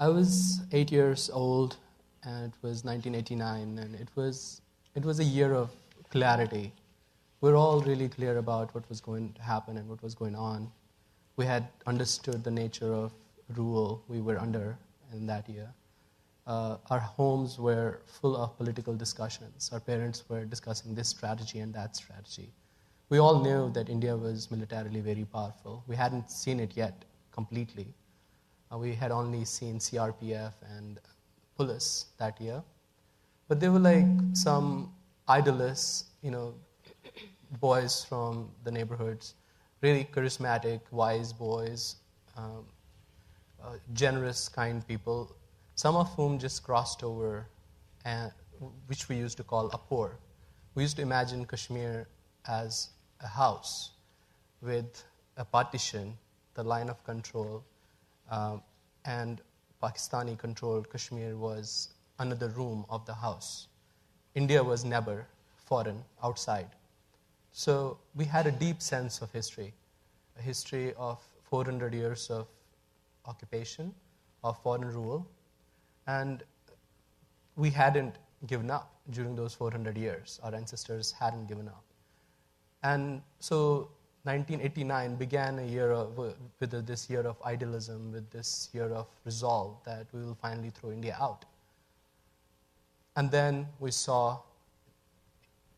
I was 8 years old, and it was 1989, and it was a year of clarity. We're all really clear about what was going to happen and what was going on. We had understood the nature of rule we were under in that year. Our homes were full of political discussions. Our parents were discussing this strategy and that strategy. We all knew that India was militarily very powerful. We hadn't seen it yet completely. We had only seen CRPF and police that year. But they were like some idealists, boys from the neighborhoods, really charismatic, wise boys, generous, kind people, some of whom just crossed over, which we used to call Apur. We used to imagine Kashmir as a house with a partition, the line of control, and Pakistani-controlled Kashmir was another room of the house. India was never foreign, outside. So we had a deep sense of history, a history of 400 years of occupation, of foreign rule, and we hadn't given up during those 400 years. Our ancestors hadn't given up. And so 1989 began with this year of idealism, with this year of resolve that we will finally throw India out. And then we saw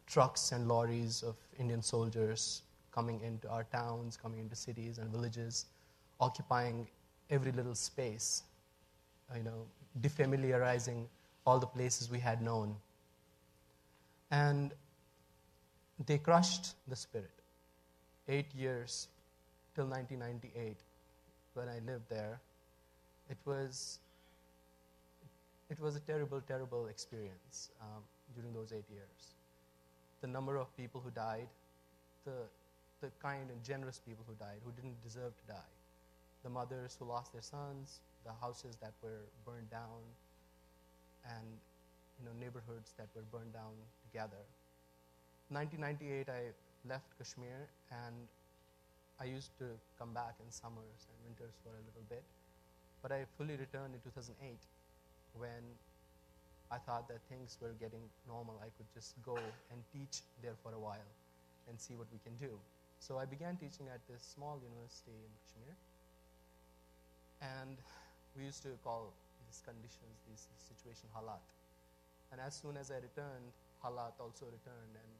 trucks and lorries of Indian soldiers coming into our towns, coming into cities and villages, occupying every little space, defamiliarizing all the places we had known. And they crushed the spirit. 8 years till 1998, when I lived there, it was a terrible, terrible experience during those 8 years. The number of people who died, the kind and generous people who died, who didn't deserve to die, the mothers who lost their sons, the houses that were burned down, and neighborhoods that were burned down together. 1998, I left Kashmir, and I used to come back in summers and winters for a little bit, but I fully returned in 2008 when I thought that things were getting normal. I could just go and teach there for a while and see what we can do. So I began teaching at this small university in Kashmir, and we used to call these conditions, this situation, halat. And as soon as I returned, halat also returned, and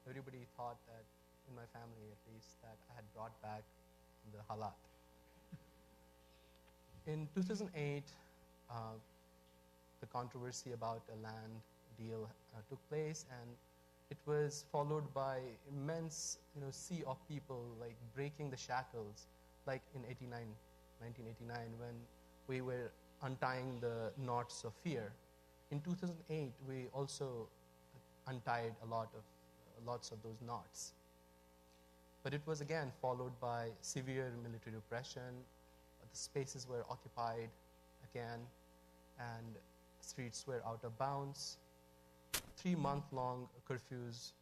everybody thought that, in my family at least, that I had brought back the halat. In 2008, the controversy about a land deal took place, and it was followed by immense sea of people like breaking the shackles, like in 1989, when we were untying the knots of fear. In 2008, we also untied lots of those knots. But it was again followed by severe military repression. The spaces were occupied again, and streets were out of bounds. 3-month-long curfews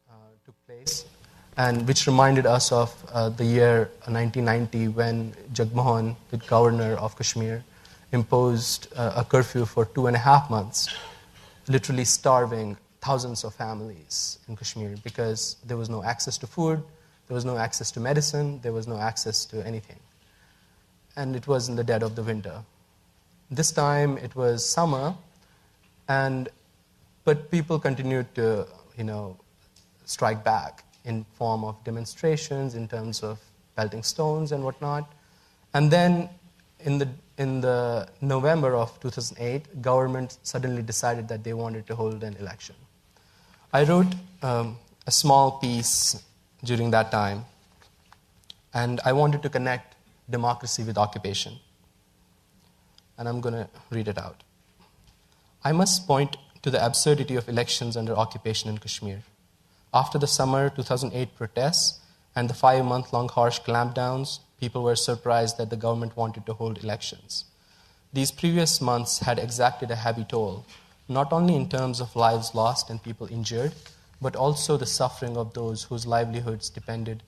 took place, and which reminded us of the year 1990 when Jagmohan, the governor of Kashmir, imposed a curfew for 2.5 months, literally starving thousands of families in Kashmir because there was no access to food, there was no access to medicine, there was no access to anything. And it was in the dead of the winter. This time it was summer, but people continued to, strike back in form of demonstrations, in terms of pelting stones and whatnot. And then in the November of 2008, government suddenly decided that they wanted to hold an election. I wrote a small piece during that time, and I wanted to connect democracy with occupation. And I'm going to read it out. I must point to the absurdity of elections under occupation in Kashmir. After the summer 2008 protests and the 5-month-long harsh clampdowns, people were surprised that the government wanted to hold elections. These previous months had exacted a heavy toll, not only in terms of lives lost and people injured, but also the suffering of those whose livelihoods depended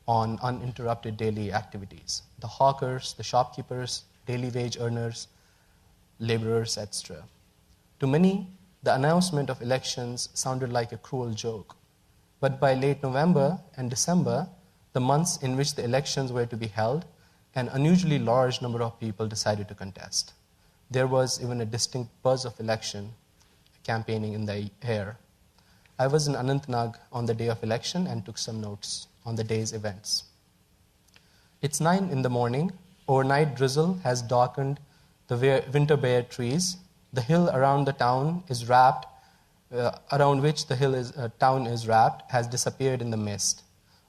on uninterrupted daily activities. The hawkers, the shopkeepers, daily wage earners, laborers, etc. To many, the announcement of elections sounded like a cruel joke. But by late November and December, the months in which the elections were to be held, an unusually large number of people decided to contest. There was even a distinct buzz of election campaigning in the air. I was in Anantnag on the day of election and took some notes on the day's events. It's 9 in the morning. Overnight drizzle has darkened the winter bare trees. The hill around the town is wrapped, around which the town is wrapped, has disappeared in the mist.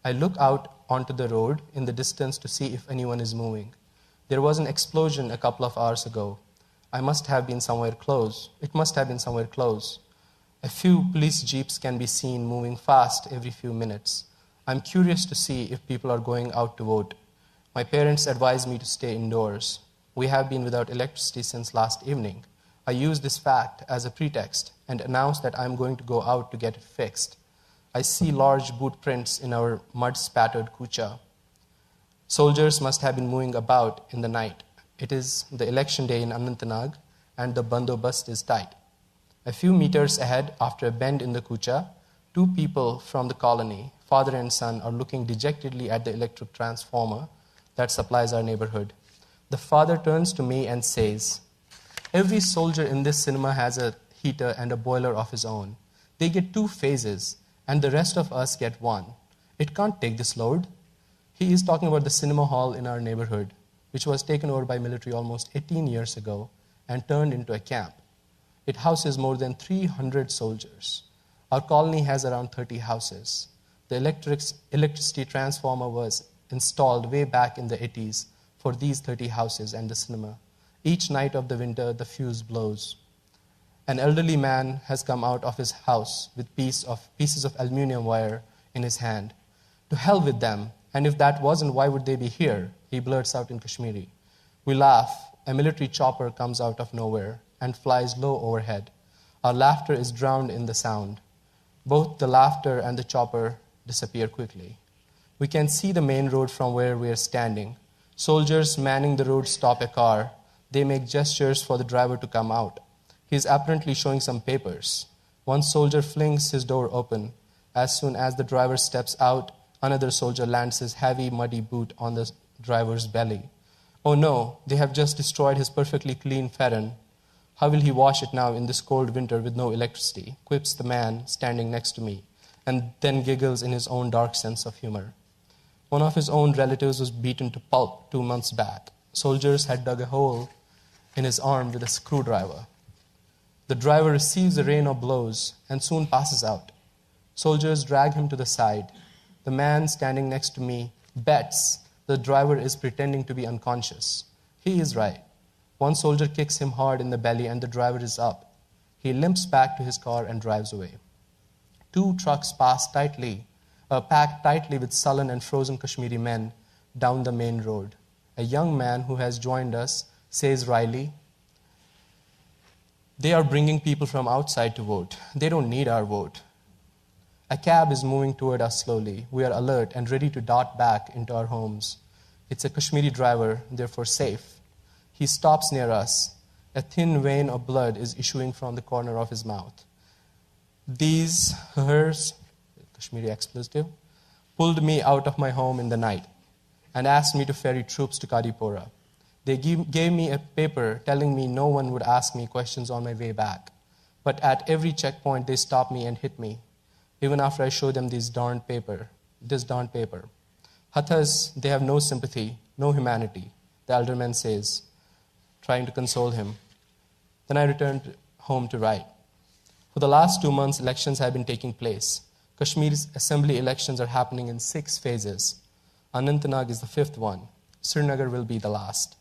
I look out onto the road in the distance to see if anyone is moving. There was an explosion a couple of hours ago. It must have been somewhere close. A few police jeeps can be seen moving fast every few minutes. I'm curious to see if people are going out to vote. My parents advise me to stay indoors. We have been without electricity since last evening. I use this fact as a pretext and announce that I'm going to go out to get it fixed. I see large boot prints in our mud-spattered kucha. Soldiers must have been moving about in the night. It is the election day in Anantnag, and the bandobast is tight. A few meters ahead, after a bend in the kucha, two people from the colony, father and son, are looking dejectedly at the electric transformer that supplies our neighborhood. The father turns to me and says, "Every soldier in this cinema has a heater and a boiler of his own. They get 2 phases, and the rest of us get 1. It can't take this load." He is talking about the cinema hall in our neighborhood, which was taken over by military almost 18 years ago and turned into a camp. It houses more than 300 soldiers. Our colony has around 30 houses. The electricity transformer was installed way back in the 80s for these 30 houses and the cinema. Each night of the winter, the fuse blows. An elderly man has come out of his house with pieces of aluminum wire in his hand. "To hell with them, and if that wasn't, why would they be here?" he blurts out in Kashmiri. We laugh. A military chopper comes out of nowhere and flies low overhead. Our laughter is drowned in the sound. Both the laughter and the chopper disappear quickly. We can see the main road from where we are standing. Soldiers manning the road stop a car. They make gestures for the driver to come out. He is apparently showing some papers. One soldier flings his door open. As soon as the driver steps out, another soldier lands his heavy, muddy boot on the driver's belly. "Oh no, they have just destroyed his perfectly clean Ferran. How will he wash it now in this cold winter with no electricity?" quips the man standing next to me, and then giggles in his own dark sense of humor. One of his own relatives was beaten to pulp 2 months back. Soldiers had dug a hole in his arm with a screwdriver. The driver receives a rain of blows and soon passes out. Soldiers drag him to the side. The man standing next to me bets the driver is pretending to be unconscious. He is right. One soldier kicks him hard in the belly and the driver is up. He limps back to his car and drives away. 2 trucks packed tightly with sullen and frozen Kashmiri men down the main road. A young man who has joined us says wryly, "They are bringing people from outside to vote. They don't need our vote." A cab is moving toward us slowly. We are alert and ready to dart back into our homes. It's a Kashmiri driver, therefore safe. He stops near us. A thin vein of blood is issuing from the corner of his mouth. "These hers," Kashmiri expletive, "pulled me out of my home in the night and asked me to ferry troops to Kadipora. They gave me a paper telling me no one would ask me questions on my way back. But at every checkpoint, they stop me and hit me, even after I show them this darned paper. Hathas, they have no sympathy, no humanity," the elder man says, trying to console him. Then I returned home to write. For the last 2 months, elections have been taking place. Kashmir's assembly elections are happening in 6 phases. Anantnag is the 5th one. Srinagar will be the last.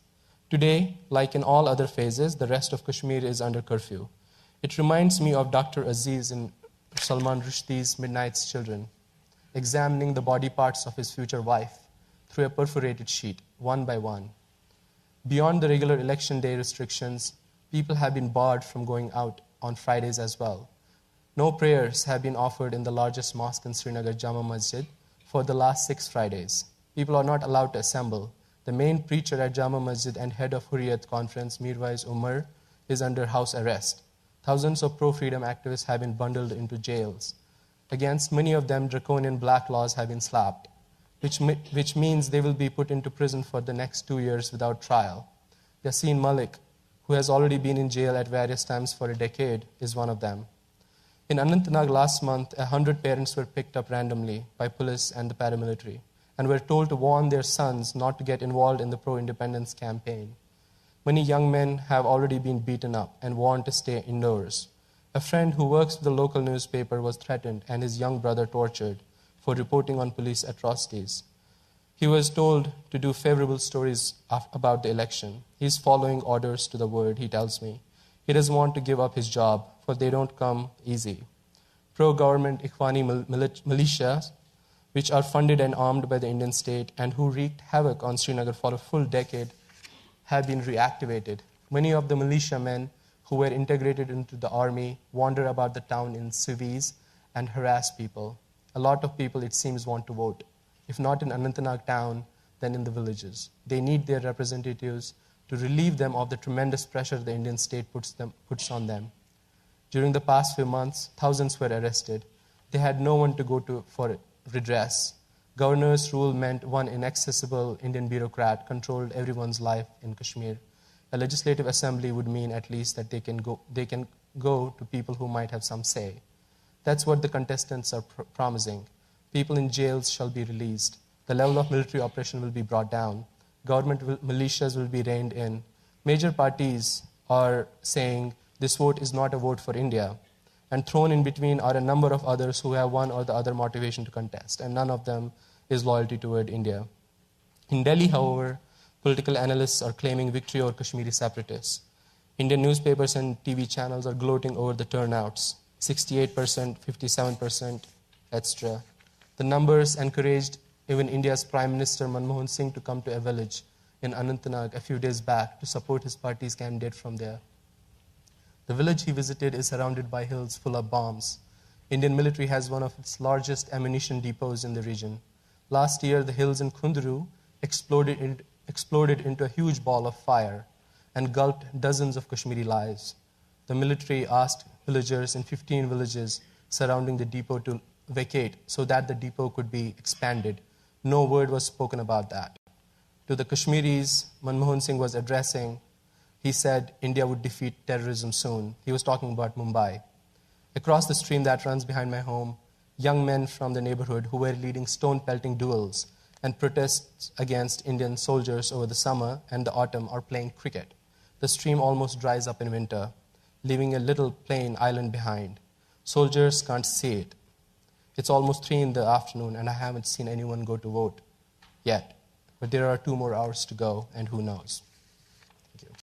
Today, like in all other phases, the rest of Kashmir is under curfew. It reminds me of Dr. Aziz in Salman Rushdie's Midnight's Children, examining the body parts of his future wife through a perforated sheet, one by one. Beyond the regular election day restrictions, people have been barred from going out on Fridays as well. No prayers have been offered in the largest mosque in Srinagar, Jama Masjid, for the last 6 Fridays. People are not allowed to assemble. The main preacher at Jama Masjid and head of Hurriyat Conference, Mirwais Umar, is under house arrest. Thousands of pro-freedom activists have been bundled into jails. Against many of them, draconian black laws have been slapped, which means they will be put into prison for the next 2 years without trial. Yasin Malik, who has already been in jail at various times for a decade, is one of them. In Anantnag last month, 100 parents were picked up randomly by police and the paramilitary and were told to warn their sons not to get involved in the pro-independence campaign. Many young men have already been beaten up and warned to stay indoors. A friend who works with the local newspaper was threatened and his young brother tortured for reporting on police atrocities. He was told to do favorable stories about the election. He's following orders to the word, he tells me. He doesn't want to give up his job, for they don't come easy. Pro-government Ikhwani militias, which are funded and armed by the Indian state and who wreaked havoc on Srinagar for a full decade, have been reactivated. Many of the militiamen who were integrated into the army wander about the town in civis and harass people. A lot of people, it seems, want to vote. If not in Anantnag town, then in the villages. They need their representatives to relieve them of the tremendous pressure the Indian state puts on them. During the past few months, thousands were arrested. They had no one to go to for redress. Governor's rule meant one inaccessible Indian bureaucrat controlled everyone's life in Kashmir. A legislative assembly would mean at least that they can go to people who might have some say. That's what the contestants are promising. People in jails shall be released. The level of military oppression will be brought down. Government militias will be reined in. Major parties are saying this vote is not a vote for India. And thrown in between are a number of others who have one or the other motivation to contest, and none of them is loyalty toward India. In Delhi, however, political analysts are claiming victory over Kashmiri separatists. Indian newspapers and TV channels are gloating over the turnouts, 68%, 57%, etc. The numbers encouraged even India's Prime Minister Manmohan Singh to come to a village in Anantnag a few days back to support his party's candidate from there. The village he visited is surrounded by hills full of bombs. Indian military has one of its largest ammunition depots in the region. Last year, the hills in Kundru exploded into a huge ball of fire and gulped dozens of Kashmiri lives. The military asked villagers in 15 villages surrounding the depot to vacate so that the depot could be expanded. No word was spoken about that. To the Kashmiris Manmohan Singh was addressing, he said India would defeat terrorism soon. He was talking about Mumbai. Across the stream that runs behind my home, young men from the neighborhood who were leading stone-pelting duels and protests against Indian soldiers over the summer and the autumn are playing cricket. The stream almost dries up in winter, leaving a little plain island behind. Soldiers can't see it. It's almost 3 in the afternoon and I haven't seen anyone go to vote yet. But there are 2 more hours to go, and who knows.